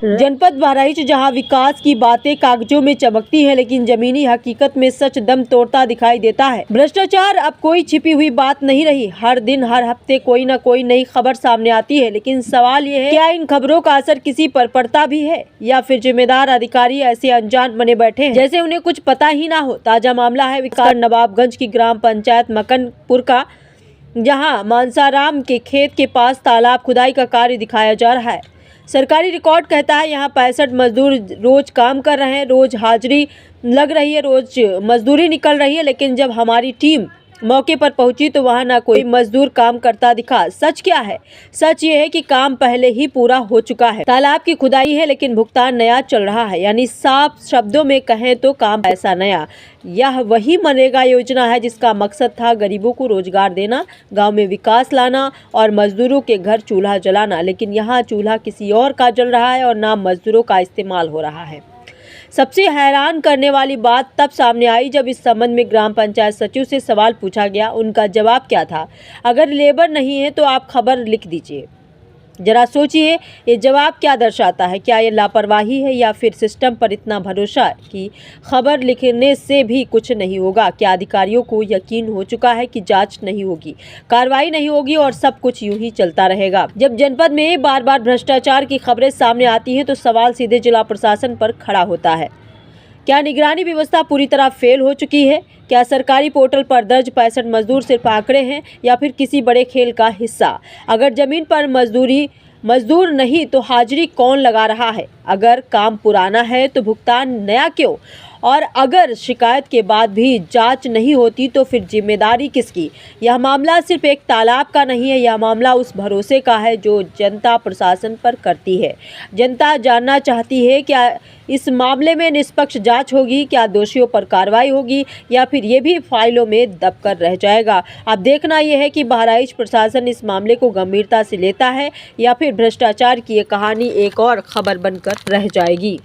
जनपद बहराइच जहां विकास की बातें कागजों में चमकती हैं, लेकिन जमीनी हकीकत में सच दम तोड़ता दिखाई देता है। भ्रष्टाचार अब कोई छिपी हुई बात नहीं रही। हर दिन हर हफ्ते कोई न कोई नई खबर सामने आती है, लेकिन सवाल ये है, क्या इन खबरों का असर किसी पर पड़ता भी है या फिर जिम्मेदार अधिकारी ऐसे अनजान बने बैठे हैं जैसे उन्हें कुछ पता ही ना हो। ताजा मामला है विकास नवाबगंज की ग्राम पंचायत मकनपुर का, जहां मानसाराम के खेत के पास तालाब खुदाई का कार्य दिखाया जा रहा है। सरकारी रिकॉर्ड कहता है यहाँ 65 मजदूर रोज काम कर रहे हैं, रोज हाजिरी लग रही है, रोज मजदूरी निकल रही है। लेकिन जब हमारी टीम मौके पर पहुंची तो वहां ना कोई मजदूर काम करता दिखा। सच क्या है? सच ये है कि काम पहले ही पूरा हो चुका है। तालाब की खुदाई है लेकिन भुगतान नया चल रहा है। यानी साफ शब्दों में कहें तो काम पैसा नया। यह वही मनरेगा योजना है जिसका मकसद था गरीबों को रोजगार देना, गांव में विकास लाना और मजदूरों के घर चूल्हा जलाना। लेकिन यहाँ चूल्हा किसी और का जल रहा है और नाम मजदूरों का इस्तेमाल हो रहा है। सबसे हैरान करने वाली बात तब सामने आई जब इस संबंध में ग्राम पंचायत सचिव से सवाल पूछा गया। उनका जवाब क्या था? अगर लेबर नहीं है तो आप खबर लिख दीजिए। जरा सोचिए, ये जवाब क्या दर्शाता है? क्या ये लापरवाही है या फिर सिस्टम पर इतना भरोसा कि खबर लिखने से भी कुछ नहीं होगा? क्या अधिकारियों को यकीन हो चुका है कि जांच नहीं होगी, कार्रवाई नहीं होगी और सब कुछ यूं ही चलता रहेगा? जब जनपद में बार बार भ्रष्टाचार की खबरें सामने आती हैं तो सवाल सीधे जिला प्रशासन पर खड़ा होता है। क्या निगरानी व्यवस्था पूरी तरह फेल हो चुकी है? क्या सरकारी पोर्टल पर दर्ज 65 मजदूर सिर्फ आंकड़े हैं या फिर किसी बड़े खेल का हिस्सा? अगर जमीन पर मजदूर नहीं तो हाजिरी कौन लगा रहा है? अगर काम पुराना है तो भुगतान नया क्यों? और अगर शिकायत के बाद भी जांच नहीं होती तो फिर जिम्मेदारी किसकी? यह मामला सिर्फ एक तालाब का नहीं है, यह मामला उस भरोसे का है जो जनता प्रशासन पर करती है। जनता जानना चाहती है, क्या इस मामले में निष्पक्ष जांच होगी? क्या दोषियों पर कार्रवाई होगी या फिर ये भी फाइलों में दबकर रह जाएगा? अब देखना यह है कि बहराइच प्रशासन इस मामले को गंभीरता से लेता है या फिर भ्रष्टाचार की ये कहानी एक और खबर बनकर रह जाएगी।